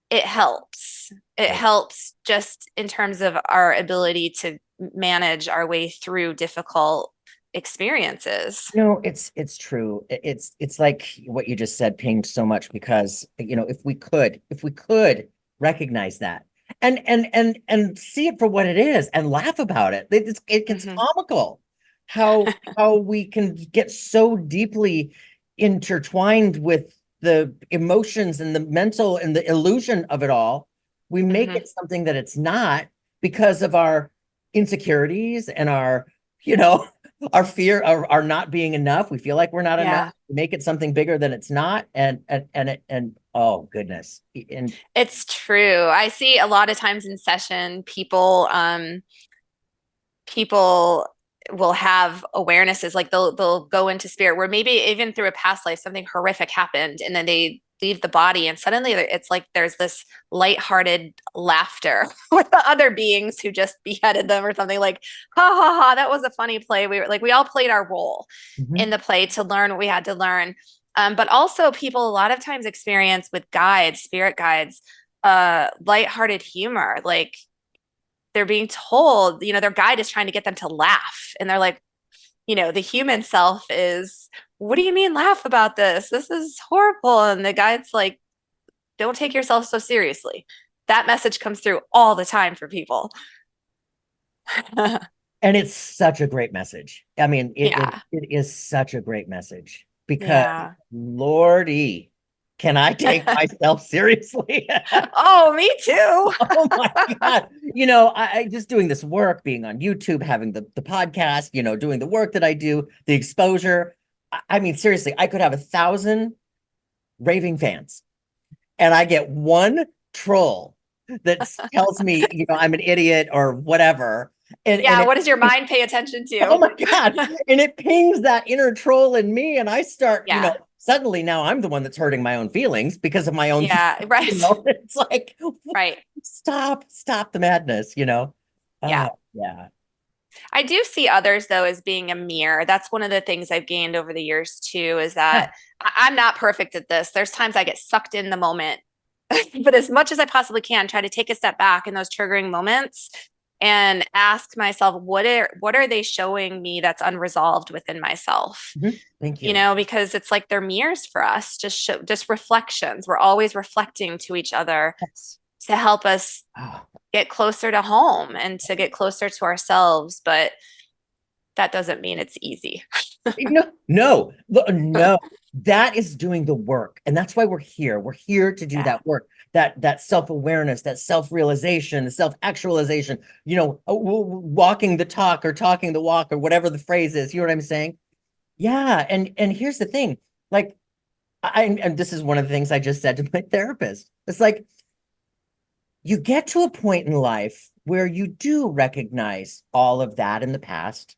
it helps. It right. helps just in terms of our ability to manage our way through difficult experiences. No, it's true. It's like what you just said pinged so much because if we could recognize that and see it for what it is and laugh about it, it gets Mm-hmm. comical how we can get so deeply intertwined with the emotions and the mental and the illusion of it all. We make Mm-hmm. it something that it's not because of our insecurities and our fear of our not being enough. We feel like we're not enough. Yeah. We make it something bigger than it's not. And oh goodness. And It's true. I see a lot of times in session, people will have awarenesses, like they'll go into spirit where maybe even through a past life something horrific happened, and then they leave the body, and suddenly it's like there's this lighthearted laughter with the other beings who just beheaded them or something, like, ha ha ha, that was a funny play. We were like, we all played our role in mhm. the play to learn what we had to learn. But also people a lot of times experience with guides, spirit guides, lighthearted humor. Like, they're being told, their guide is trying to get them to laugh. And they're like, the human self is, what do you mean laugh about this? This is horrible. And the guide's like, don't take yourself so seriously. That message comes through all the time for people. And it's such a great message. I mean, Yeah. it is such a great message because Yeah. Lordy, can I take myself seriously? Oh, me too. Oh my God. I just doing this work, being on YouTube, having the podcast, doing the work that I do, the exposure. I mean, seriously, I could have 1,000 raving fans and I get one troll that tells me, I'm an idiot or whatever. And Yeah. it, What does your mind pay attention oh to? my God. And it pings that inner troll in me. And I start, Yeah. suddenly now I'm the one that's hurting my own feelings because of my own, Yeah. Right. it's like, Right. stop the madness, Yeah. Yeah. I do see others though as being a mirror. That's one of the things I've gained over the years too, is Yeah. that I'm not perfect at this. There's times I get sucked in the moment, but as much as I possibly can, try to take a step back in those triggering moments and ask myself, what are they showing me that's unresolved within myself? Mhm. Thank you. Because it's like they're mirrors for us, just reflections. We're always reflecting to each other Yes. to help us Oh, get closer to home and to get closer to ourselves. But that doesn't mean it's easy. no, that is doing the work. And that's why we're here. We're here to do Yeah. that work, that self-awareness, that self-realization, the self-actualization, walking the talk or talking the walk or whatever the phrase is. You know what I'm saying? Yeah. And here's the thing, like, and this is one of the things I just said to my therapist. It's like, you get to a point in life where you do recognize all of that in the past,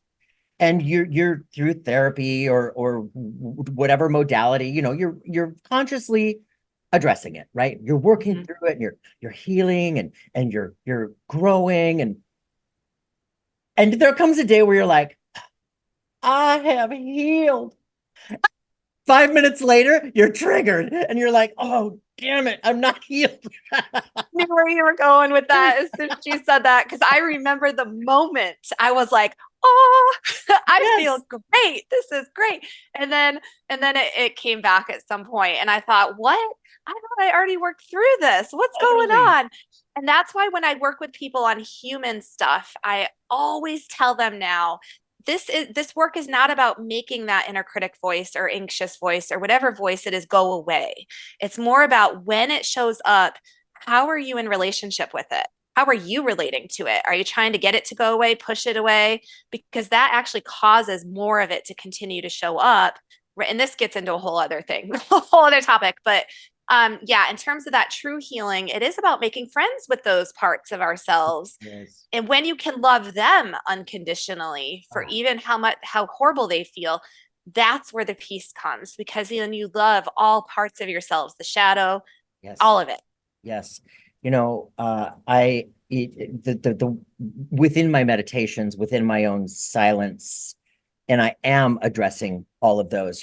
and you're through therapy or whatever modality, you're consciously addressing it, right? You're working Mhm. through it, and you're healing, and you're growing, and there comes a day where you're like, I have healed. 5 minutes later, you're triggered and you're like, oh, damn it, I'm not healed. Knew where you were going with that as soon as you said that, because I remember the moment I was like, oh, I feel Yes. great. This is great. And then it came back at some point and I thought, what? I thought I already worked through this. What's going Totally. on? And that's why when I work with people on human stuff, I always tell them now, this work is not about making that inner critic voice or anxious voice or whatever voice it is go away. It's more about when it shows up, how are you in relationship with it? How are you relating to it? Are you trying to get it to go away, push it away? Because that actually causes more of it to continue to show up. And this gets into a whole other thing, a whole other topic. But yeah, in terms of that true healing, it is about making friends with those parts of ourselves. Yes. And when you can love them unconditionally for Ah, even how horrible they feel, that's where the peace comes, because then you love all parts of yourselves, the shadow, yes. all of it. Yes. The within my meditations, within my own silence, and I am addressing all of those.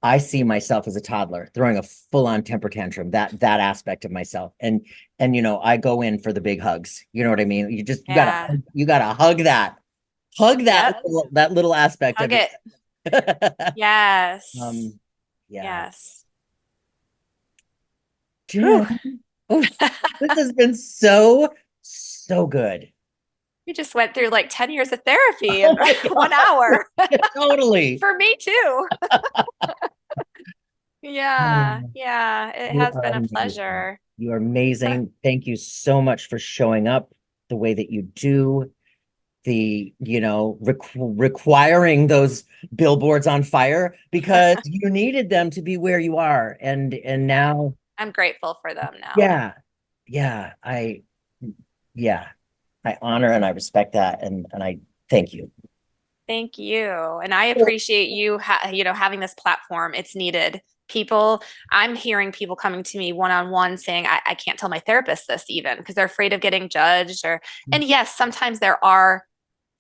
I see myself as a toddler throwing a full-on temper tantrum, that aspect of myself. And I go in for the big hugs. You know what I mean? You gotta Yeah. you gotta hug that. Hug that Yep. little aspect of Hug your it. Yes. um yeah. Yes. Whew. Jen, oh, this has been so good. You just went through like 10 years of therapy in Oh my 1 hour. God. Totally. For me too. Yeah. Oh, Yeah. It you has are been a amazing. pleasure. You are amazing. Thank you so much for showing up the way that you do. Requiring those billboards on fire because you needed them to be where you are. And Yeah. now, I'm grateful for them now. yeah, yeah, yeah, I honor and I respect that. And I thank you. Thank you. And I appreciate you, having this platform. It's needed. People, I'm hearing people coming to me one on one saying, I can't tell my therapist this even because they're afraid of getting judged. And yes, sometimes there are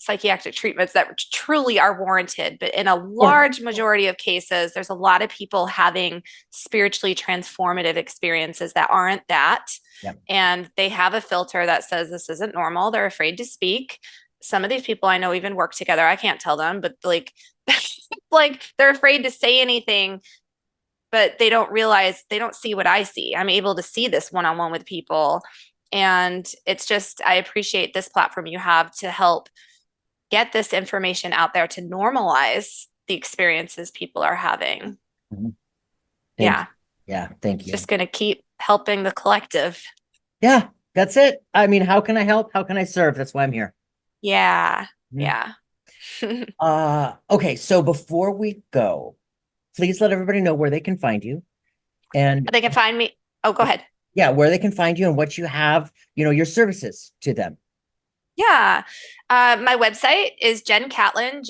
psychiatric treatments that truly are warranted, but in a Or large majority of cases, there's a lot of people having spiritually transformative experiences that aren't that. yeah. And they have a filter that says this isn't normal. They're afraid to speak. Some of these people I know even work together. I can't tell them, but like they're afraid to say anything, but they don't realize, they don't see what I see. I'm able to see this one on one with people. And it's just, I appreciate this platform you have to help get this information out there to normalize the experiences people are having. Mhm. Thank you. Yeah. Yeah, thank It's you. just going to keep helping the collective. Yeah, that's it. I mean, how can I help? How can I serve? That's why I'm here. Yeah. Mhm. Yeah. Okay, so before we go, please let everybody know where they can find you and They can find me. Oh, go ahead. yeah, where they can find you and what you have, your services to them. Yeah. My website is Jen Catlin,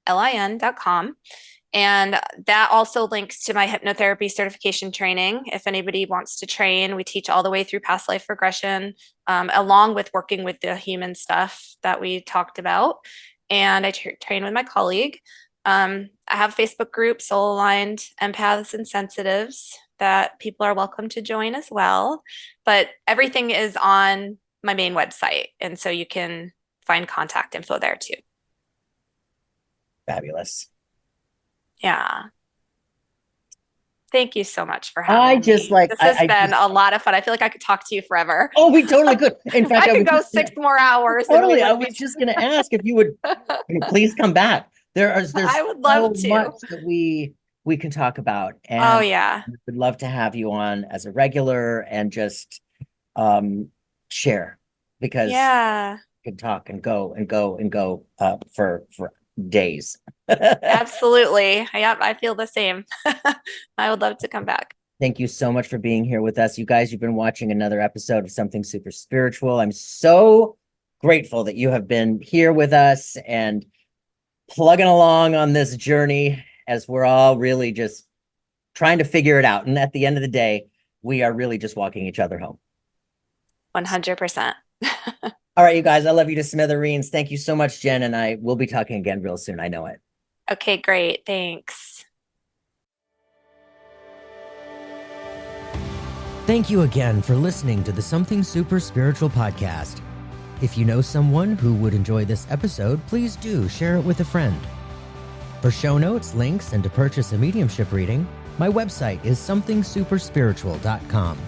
JenCatlin.com. And that also links to my hypnotherapy certification training. If anybody wants to train, we teach all the way through past life regression, along with working with the human stuff that we talked about. And I train with my colleague. I have a Facebook group, Soul Aligned Empaths and Sensitives, that people are welcome to join as well. But everything is on my main website. And so you can find contact info there too. Fabulous. Yeah. Thank you so much for I having just me. like This has I been just a lot of fun. I feel like I could talk to you forever. oh, we totally could. In fact, I I could was go just six more hours and we totally. I wouldn't was be. just gonna ask if you would please come back. There's I would love so to. much that we can talk about, Oh, and yeah. would love to have you on as a regular and just um share because Yeah, we can talk and go and go and go for days. absolutely. Yeah, I feel the same. I would love to come back. Thank you so much for being here with us. You guys, you've been watching another episode of Something Super Spiritual. I'm so grateful that you have been here with us and plugging along on this journey as we're all really just trying to figure it out. And at the end of the day, we are really just walking each other home. 100%. All right, you guys, I love you to smithereens. Thank you so much, Jen, and I will be talking again real soon. I know it. Okay, great. Thanks. Thank you again for listening to the Something Super Spiritual podcast. If you know someone who would enjoy this episode, please do share it with a friend. For show notes, links, and to purchase a mediumship reading, my website is somethingsuperspiritual.com.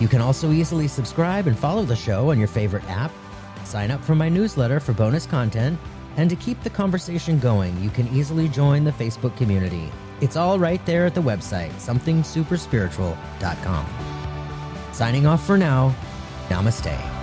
You can also easily subscribe and follow the show on your favorite app, sign up for my newsletter for bonus content, and to keep the conversation going, you can easily join the Facebook community. It's all right there at the website, somethingsuperspiritual.com. Signing off for now, namaste.